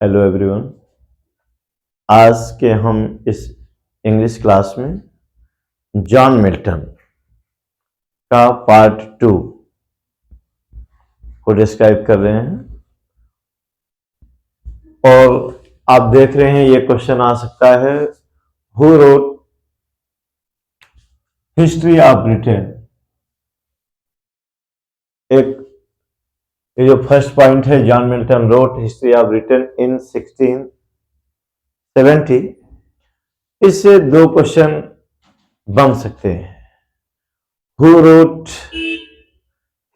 Hello everyone. आज के हम इस इंग्लिश क्लास में जॉन मिल्टन का पार्ट 2 को डिस्क्राइब कर रहे हैं। और आप देख रहे हैं ये क्वेश्चन आ सकता है, who wrote history of Britain. एक ये जो फर्स्ट पॉइंट है, John Milton wrote history of Britain in 1670, इससे दो क्वेश्चन बन सकते हैं। Who wrote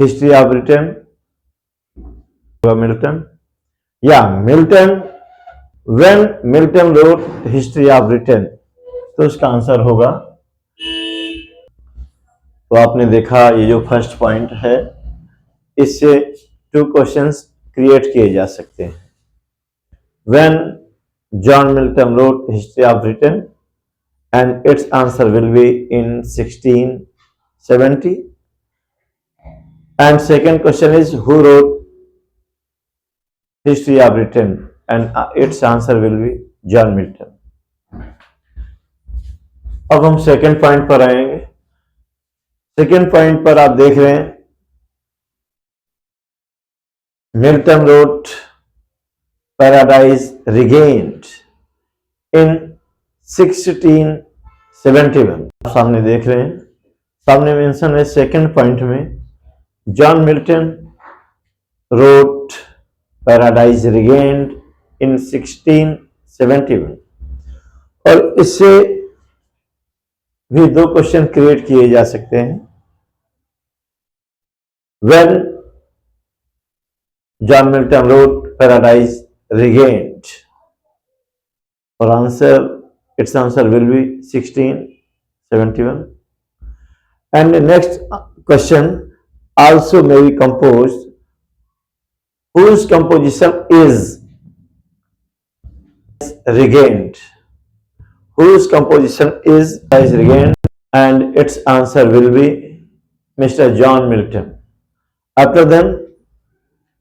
history of Britain, Milton, या Milton, when Milton wrote history of Britain. तो उसका आंसर होगा, तो आपने देखा ये जो फर्स्ट पॉइंट है, इससे टू क्वेश्चंस क्रिएट किए जा सकते हैं। When John Milton wrote history of Britain and its answer will be in 1670। And second question is who wrote history of Britain and its answer will be John Milton. अब हम second point पर आएंगे। Second point पर आप देख रहे हैं, Milton wrote Paradise Regained in 1671। आप सामने देख रहे हैं, सामने मेंशन है सेकेंड पॉइंट में, John Milton wrote Paradise Regained in 1671। और इससे भी दो क्वेश्चन क्रिएट किए जा सकते हैं। When John Milton wrote Paradise Regained, और its answer will be 1671. And the next question also may be composed, whose composition is regained, whose composition is regained, and its answer will be Mr. John Milton. After then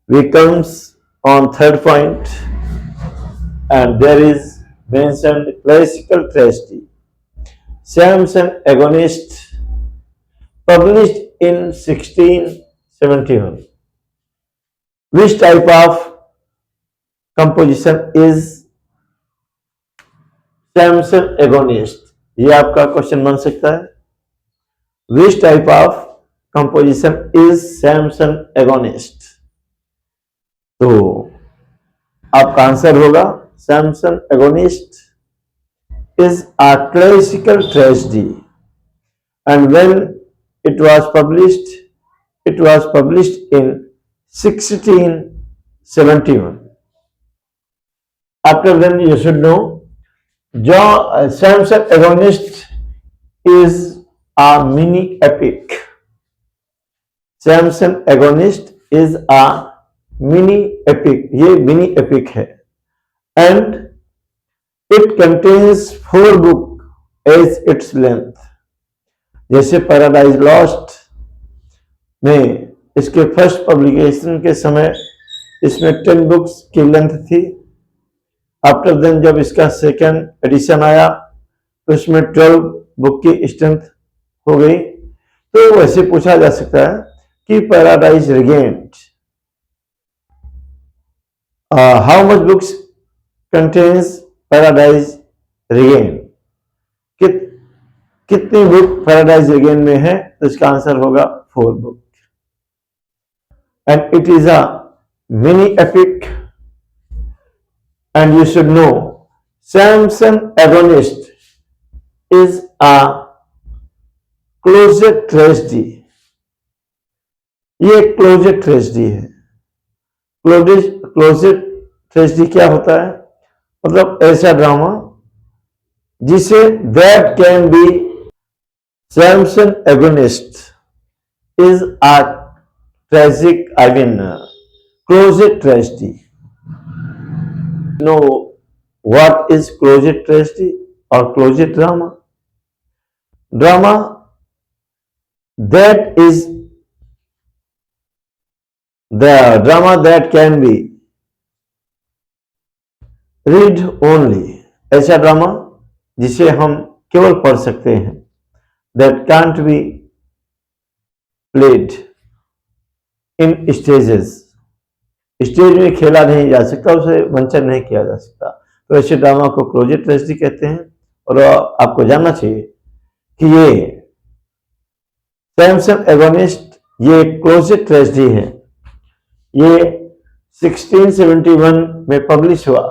we comes on third point, and there is mentioned classical tragedy, Samson Agonist, published in 1671. Which type of composition is Samson Agonist? ये आपका question बन सकता है। Which type of composition is Samson Agonist? तो आपका answer होगा, Samson Agonist is a classical tragedy, and when it was published in 1671. After then you should know, Samson Agonist is a mini epic. Samson Agonist is a mini epic, ये mini epic है, and it contains 4 books as its length. जैसे paradise lost में इसके first publication के समय इसमें 10 books की length थी। आफ्टर देन जब इसका सेकेंड एडिशन आया तो इसमें 12 बुक की स्ट्रेंथ हो गई। तो वैसे पूछा जा सकता है कि paradise regained, how much books contains paradise regained, कितनी बुक पैराडाइज रिगेन्ड में है? तो इसका आंसर होगा 4 book, and it is a mini epic, and you should know Samson Agonist is a closet tragedy. ये क्लोजेट ट्रेजेडी है। Closet tragedy क्या होता है? मतलब ऐसा ड्रामा जिसे that can be Samson Agonist is a tragic, closet tragedy. Know what is closet tragedy or closet drama? Drama that is the drama that can be read only, ऐसा drama जिसे हम केवल पढ़ सकते हैं, that can't be played in stages, stage में खेला नहीं जा सकता, उसे मंचन नहीं किया जा सकता, तो ऐसे ड्रामा को क्लोजेड ट्रेजेडी कहते हैं। और आपको जानना चाहिए कि ये सैमसन एगोनिस्ट ये क्लोजेड ट्रेजेडी है, ये 1671 में पब्लिश हुआ,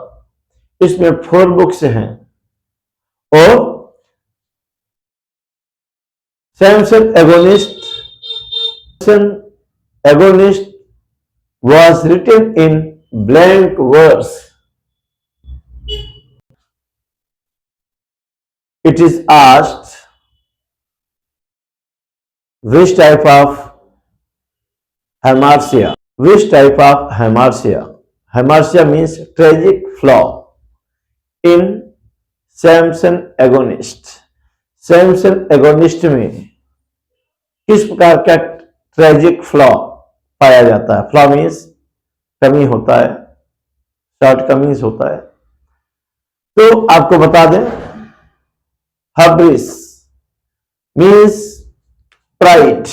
इसमें 4 बुक्स हैं और Samson agonist was written in blank verse. It is asked which type of hamartia? Which type of hamartia? Hamartia means tragic flaw in Samson agonist. Samson agonist में किस प्रकार का ट्रेजिक फ्लॉ पाया जाता है? फ्लॉ मीन्स कमी होता है, शॉर्ट कमीज होता है। तो आपको बता दें, hubris means pride,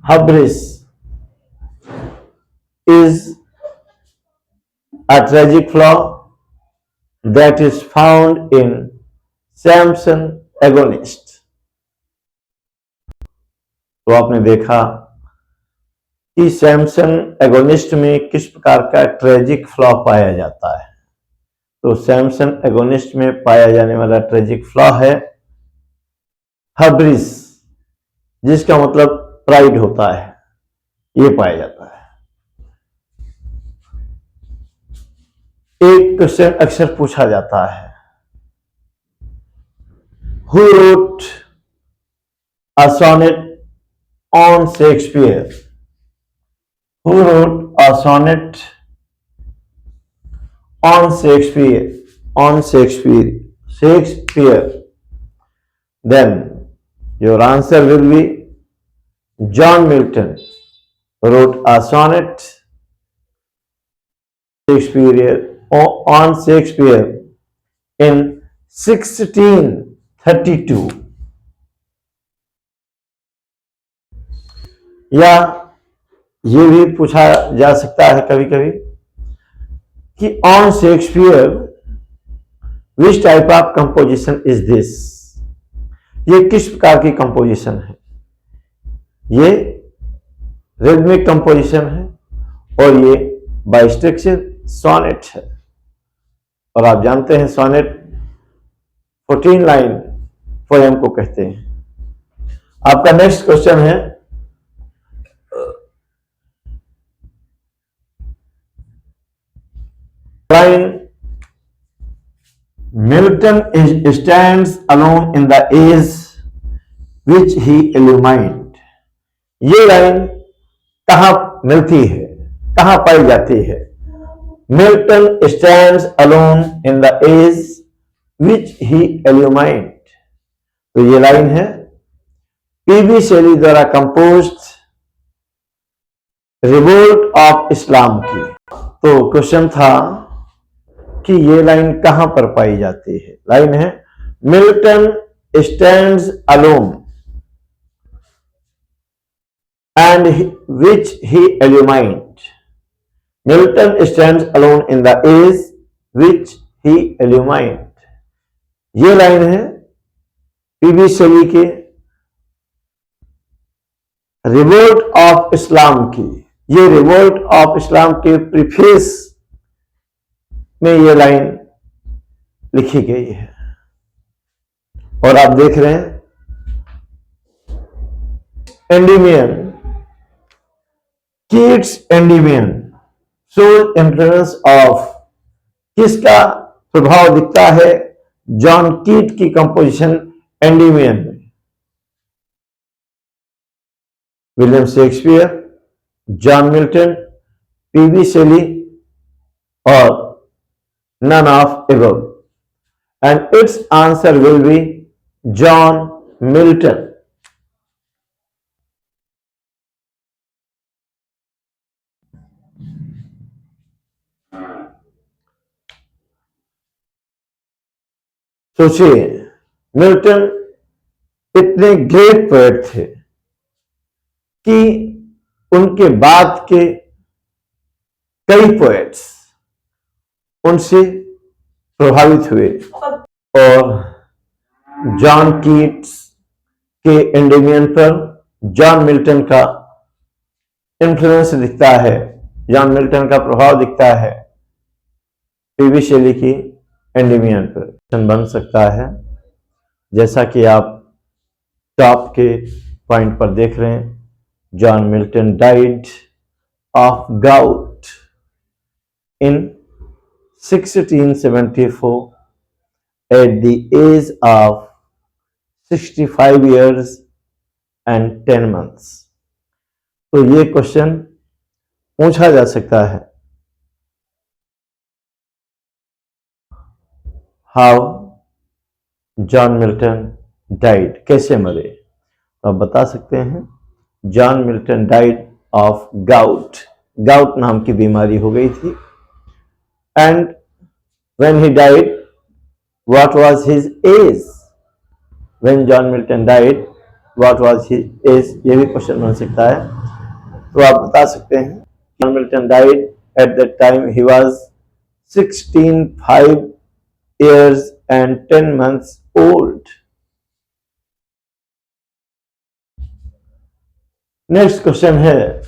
hubris is a tragic flaw that is found in Samson agonist। तो आपने देखा कि सैमसन एगोनिस्ट में किस प्रकार का ट्रेजिक फ्लॉ पाया जाता है। तो सैमसन एगोनिस्ट में पाया जाने वाला ट्रेजिक फ्लॉ है हब्रिस, जिसका मतलब प्राइड होता है, ये पाया जाता है। एक क्वेश्चन अक्सर पूछा जाता है, who wrote a sonnet on Shakespeare? Who wrote a sonnet on Shakespeare? On Shakespeare. Then your answer will be John Milton wrote a sonnet on Shakespeare in 1632। या ये भी पूछा जा सकता है कभी कभी कि on Shakespeare which type of composition is this? ये किस प्रकार की कंपोजिशन है? ये रिदमिक कंपोजिशन है और ये बाय स्ट्रक्चर सोनेट है। और आप जानते हैं सोनेट 14 लाइन पोएम को कहते हैं। आपका नेक्स्ट क्वेश्चन है, line Milton stands alone in the age which he illumined। ये लाइन कहां मिलती है, कहां पाई जाती है? Milton stands alone in the age which he illumined। तो ये लाइन है पीबी शैली द्वारा कंपोज्ड रिवोल्ट ऑफ इस्लाम की। तो क्वेश्चन था कि ये लाइन कहां पर पाई जाती है? लाइन है Milton stands alone and which he illumined. Milton stands alone in the age which he illumined. ये लाइन है पीबी शैली के रिवोल्ट ऑफ इस्लाम की। ये रिवोल्ट ऑफ इस्लाम के प्रीफेस में ये लाइन लिखी गई है। और आप देख रहे हैं Endymion, Keats Endymion sole influence of, किसका प्रभाव दिखता है? जॉन कीट की कंपोजिशन एंडीमियन में। William Shakespeare, John Milton, PB Shelley और none of above, and its answer will be John Milton। सोचिए, मिल्टन इतने ग्रेट पोएट थे कि उनके बाद के कई पोएट्स उनसे प्रभावित हुए और जॉन कीट्स के एंडेमियन पर जॉन मिल्टन का इन्फ्लुएंस दिखता है, जॉन मिल्टन का प्रभाव दिखता है पीवी शेली की एंडेमियन पर बन सकता है। जैसा कि आप टॉप के पॉइंट पर देख रहे हैं, John Milton died of gout in 1674 at the age of 65 years and 10 months। तो ये क्वेश्चन पूछा जा सकता है, हाउ जॉन मिल्टन डाइड, कैसे मरे? तो आप बता सकते हैं, John Milton died of gout, gout नाम की बीमारी हो गई थी। And when he died, what was his age? When John Milton died, what was his age? ये भी क्वेश्चन बन सकता है। तो आप बता सकते हैं, John Milton died at that time he was 16 years and 10 months old। Next question है,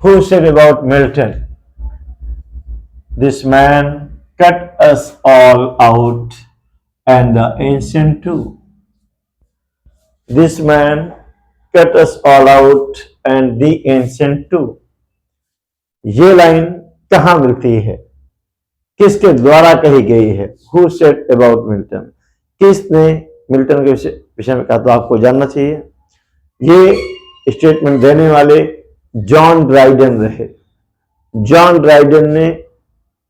who said about Milton, this man cut us all out and the ancient too? This man cut us all out and the ancient too। ये line कहां मिलती है, किसके द्वारा कही गई है? Who said about Milton, किसने मिल्टन के विषय में कहा? तो आपको जानना चाहिए, ये स्टेटमेंट देने वाले जॉन ड्राइडन रहे। जॉन ड्राइडन ने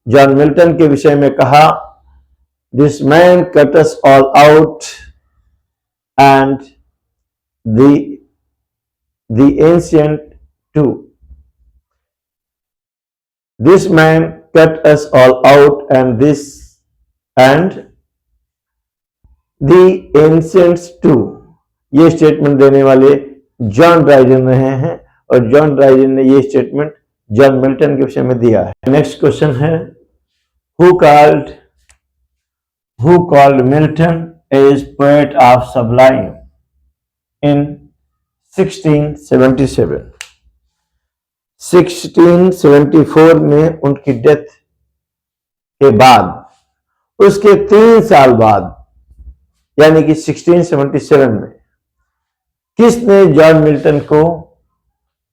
जॉन मिल्टन के विषय में कहा, this man cut us all out and the ancient too. दिस मैन cut us all out and the ancients too। ये स्टेटमेंट देने वाले जॉन ड्राइडन रहे हैं और जॉन ड्राइडन ने ये स्टेटमेंट जॉन मिल्टन के विषय में दिया है। नेक्स्ट क्वेश्चन है, who called Milton as poet of sublime in 1677। 1674 में उनकी डेथ के बाद, उसके 3 साल बाद, यानी कि 1677 में, किसने जॉन मिल्टन को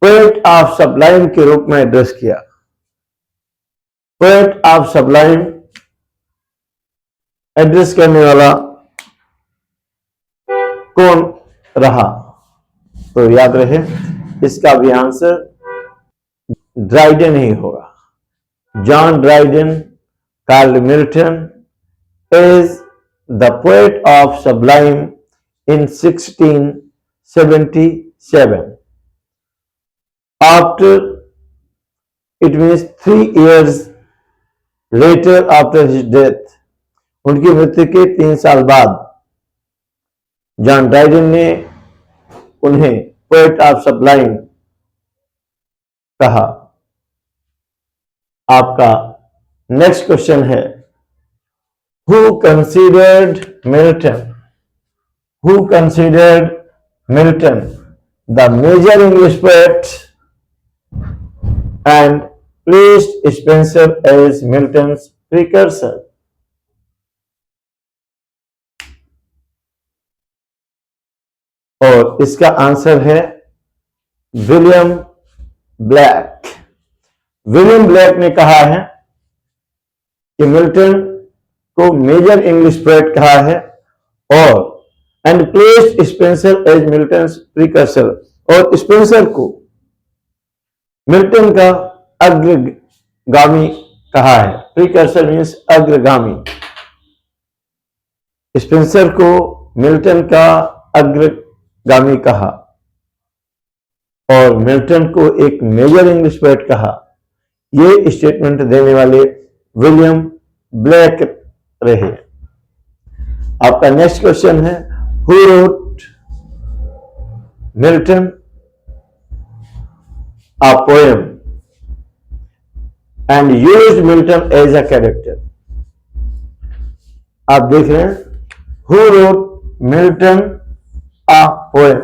पोएट ऑफ सबलाइम के रूप में एड्रेस किया? पोएट ऑफ सबलाइम एड्रेस करने वाला कौन रहा? तो याद रहे, इसका भी आंसर ड्राइडन ही होगा। John Dryden called Milton as the poet of sublime in 1677। After, it means 3 years later after his death, उनकी मृत्यु के 3 साल बाद जॉन ड्राइडन ने उन्हें पोएट ऑफ सबलाइम कहा। आपका नेक्स्ट क्वेश्चन है, who considered Milton the major English poet and placed Spenser as Milton's precursor? और इसका आंसर है विलियम ब्लैक। विलियम ब्लैक ने कहा है कि मिल्टन को मेजर इंग्लिश पोएट कहा है और and placed Spenser as Milton's precursor, और स्पेंसर को मिल्टन का अग्रगामी कहा है। प्रीकर्सर मीन्स अग्रगामी। स्पेंसर को मिल्टन का अग्रगामी कहा और मिल्टन को एक मेजर इंग्लिश पोएट कहा। ये स्टेटमेंट देने वाले विलियम ब्लैक रहे। आपका नेक्स्ट क्वेश्चन है, who wrote Milton a poem and used Milton as a character. आप देख रहे हैं, who wrote Milton a poem,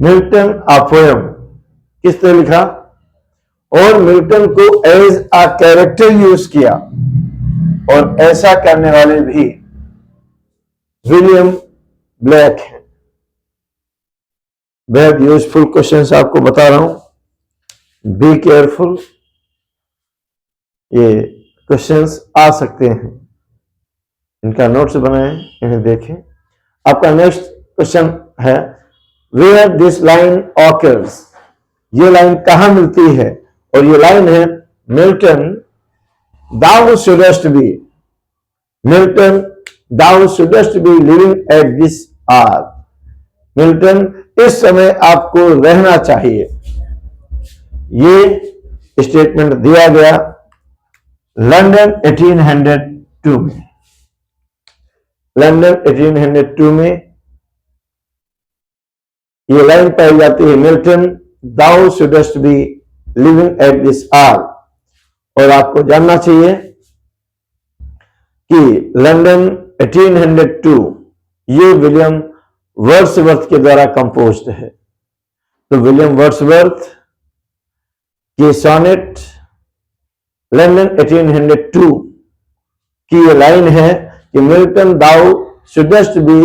Milton a poem किसने लिखा, और मिल्टन को एज अ कैरेक्टर यूज किया, और ऐसा करने वाले भी विलियम ब्लैक हैं। बेहद यूजफुल क्वेश्चंस आपको बता रहा हूं, बी केयरफुल, ये क्वेश्चंस आ सकते हैं, इनका नोट्स बनाएं, इन्हें देखें। आपका नेक्स्ट क्वेश्चन है, वेयर दिस लाइन ऑकर्स, ये लाइन कहां मिलती है, और ये लाइन है, Milton thou shouldst be, Milton thou shouldst be living at this hour, Milton इस समय आपको रहना चाहिए। ये स्टेटमेंट दिया गया लंदन 1802 में, लंदन 1802 में ये लाइन पाई जाती है, Milton thou shouldst be living at this hour. और आपको जानना चाहिए कि लंदन 1802 ये विलियम वर्ड्सवर्थ के द्वारा कंपोज्ड है। तो विलियम वर्ड्सवर्थ की सोनेट लंदन 1802 की ये लाइन है कि Milton thou shouldst be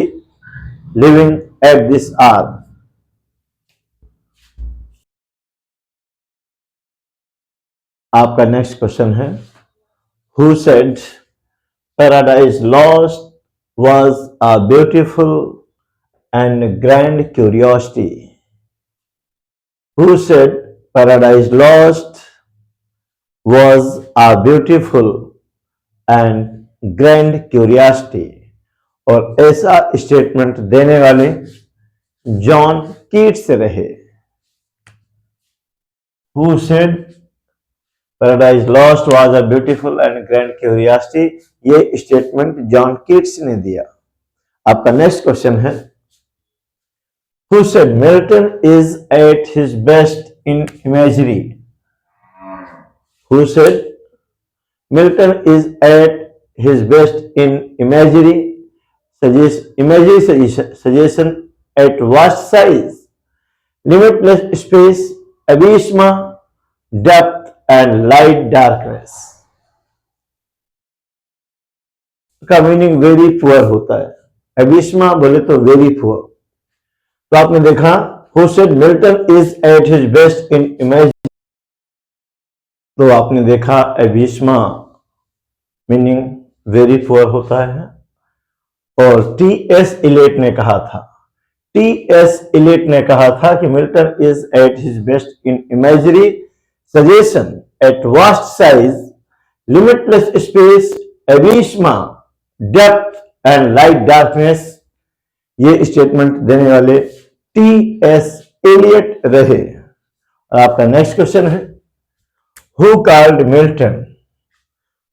living at this hour. आपका नेक्स्ट क्वेश्चन है, who said Paradise Lost was a beautiful and grand curiosity? Who said Paradise Lost was a beautiful and grand curiosity? और ऐसा statement देने वाले John Keats रहे। Who said Paradise Lost was a beautiful and grand curiosity? ये statement John Keats ने दिया। आपका next question है, Who said Milton is at his best in imagery? Who said Milton is at his best in imagery? Imagery suggestion at vast size, limitless space, abysmal depth and light darkness का meaning very poor होता है। एबिस्मा बोले तो very poor. तो आपने देखा, who said Milton is at his best in image, तो आपने देखा एबिस्मा मीनिंग वेरी पुअर होता है। और टी.एस. इलियट ने कहा था, टी.एस. इलियट ने कहा था कि Milton is at his best in imagery suggestion at vast size, limitless space, abysmal depth and light darkness. ये स्टेटमेंट देने वाले टी.एस. एलियट रहे। आपका नेक्स्ट क्वेश्चन है, who called Milton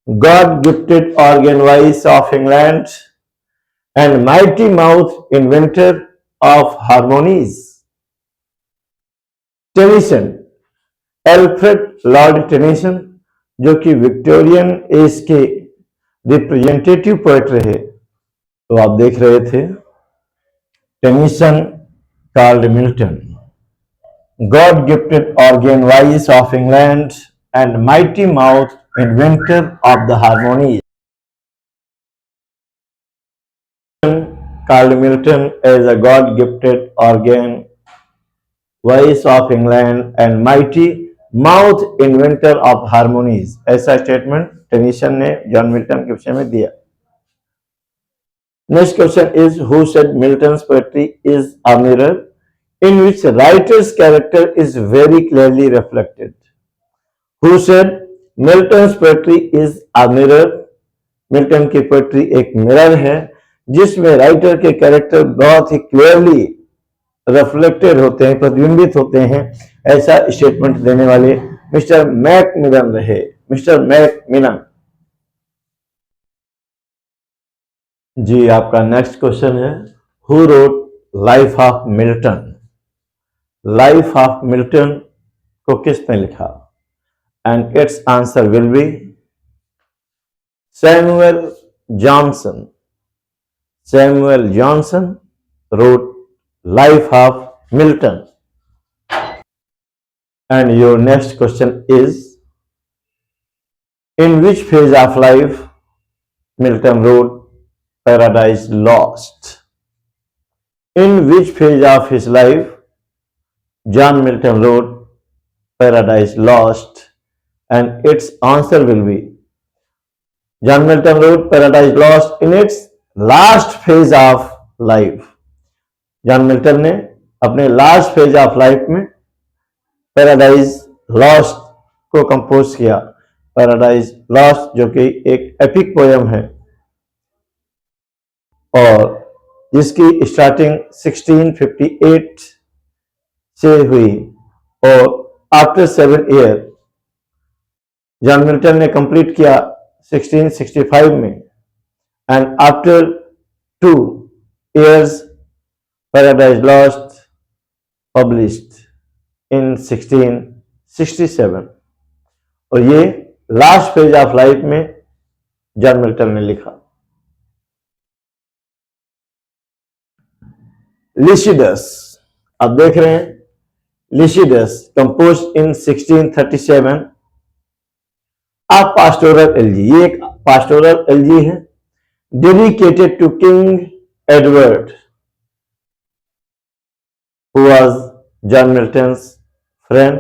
God gifted organ voice of England and mighty mouth inventor of harmonies? Tennyson, Alfred Lord Tennyson, जो कि Victorian age के representative poet रहे। तो आप देख रहे थे, Tennyson called Milton God gifted organ voice of England and mighty mouth inventor of the harmonies. Called Milton as a God gifted organ voice of England and mighty mouth inventor of harmonies. ऐसा statement Tennyson ने John Milton के विषय में दिया। Next question is, who said Milton's poetry is a mirror in which writer's character is very clearly reflected? Who said Milton's poetry is a mirror? Milton की poetry एक mirror है जिसमें writer के character बहुत ही क्लियरली रिफ्लेक्टेड होते हैं, प्रतिबिंबित होते हैं। ऐसा स्टेटमेंट देने वाले मिस्टर मैकमिलन रहे, मिस्टर मैकमिलन। जी, आपका नेक्स्ट क्वेश्चन है, who road life of Milton? Life of Milton को किसने लिखा? And its answer will B Samuel Johnson. Samuel Johnson wrote Life of Milton. And your next question is, in which phase of life Milton wrote Paradise Lost? In which phase of his life John Milton wrote Paradise Lost? And its answer will be, John Milton wrote Paradise Lost in its last phase of life. John Milton ने अपने last phase of life में paradise lost को compose किया. Paradise lost जो कि एक epic poem है और जिसकी स्टार्टिंग 1658 से हुई और आफ्टर 7 ईयर जॉन मिल्टन ने कंप्लीट किया 1665 में. And after 2 years Paradise Lost published in 1667. और ये लास्ट फेज ऑफ लाइफ में जॉन मिल्टन ने लिखा. लिसिडस, आप देख रहे हैं, Lycidas compose in 1637 of pastoral elegy. ये एक पास्टोरल एलजी है dedicated to King Edward, who was John Milton's friend.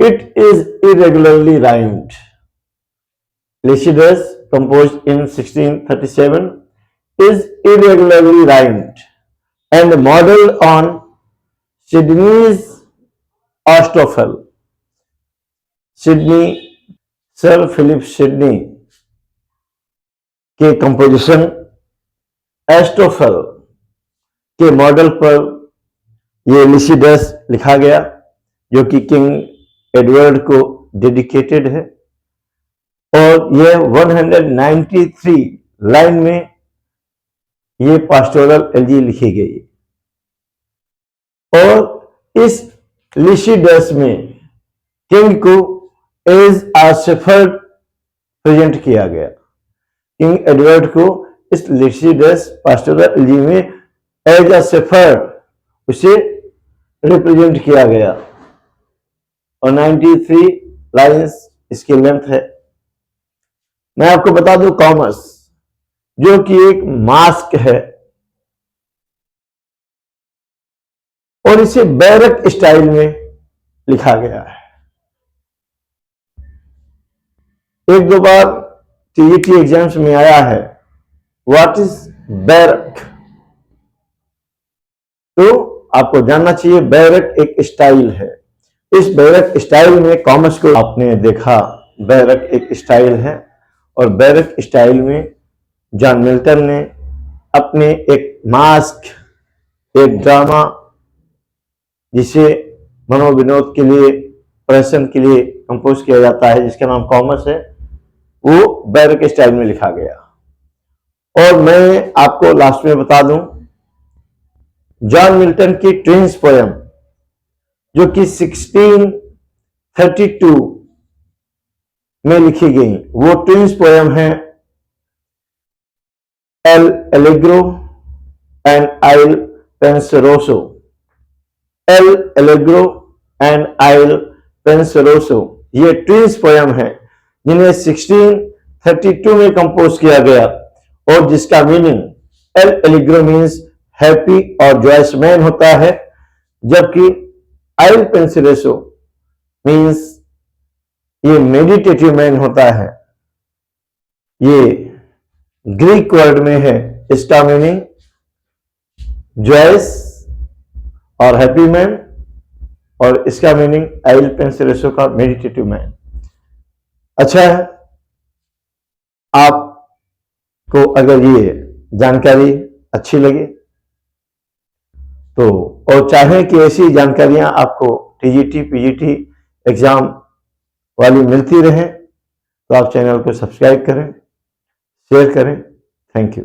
It is irregularly rhymed. Lycidas, composed in 1637, is irregularly rhymed and modeled on Sidney's Astrophel. Sidney, sir Philip Sidney के composition Astrophel के model पर ये Lycidas लिखा गया जो कि king Edward को dedicated है. और ये 193 लाइन में ये पास्टोरल एलजी लिखी गई. और इस लिसिडस में किंग को एज अ शेफर्ड प्रेजेंट किया गया. किंग एडवर्ड को इस लिसिडस पास्टोरल एलजी में एज अ शेफर्ड उसे रिप्रेजेंट किया गया. और 93 लाइन्स इसकी लेंथ है. मैं आपको बता दूं, कॉमर्स जो कि एक मास्क है और इसे बैरक स्टाइल में लिखा गया है. एक दो बार टीईटी एग्जाम्स में आया है, व्हाट इज बैरक? तो आपको जानना चाहिए बैरक एक स्टाइल है. इस बैरक स्टाइल में कॉमर्स को आपने देखा, बैरक एक स्टाइल है और बैरक स्टाइल में जॉन मिल्टन ने अपने एक मास्क, एक ड्रामा जिसे मनोविनोद के लिए, प्रहसन के लिए कंपोज किया जाता है, जिसका नाम कॉमर्स है, वो बैरक स्टाइल में लिखा गया. और मैं आपको लास्ट में बता दूं, जॉन मिल्टन की ट्विंस पोयम जो कि 1632 में लिखी गई, वो ट्विंस पोयम है L'Allegro and Il Penseroso. L'Allegro and Il Penseroso ये ट्विंस पोयम है जिन्हें 1632 में कंपोज किया गया और जिसका meaning L allegro means happy और जॉयस मैन होता है, जबकि आइल पेंसिलेसो मीन्स ये मेडिटेटिव मैन होता है. ये ग्रीक वर्ड में है, इसका मीनिंग जॉयस और हैप्पी मैन और इसका मीनिंग आइल पेंसिलेसो का मेडिटेटिव मैन. अच्छा है, आपको अगर ये जानकारी अच्छी लगे तो, और चाहें कि ऐसी जानकारियां आपको टीजीटी पीजीटी एग्जाम वाली मिलती रहें, तो आप चैनल को सब्सक्राइब करें, शेयर करें। Thank you.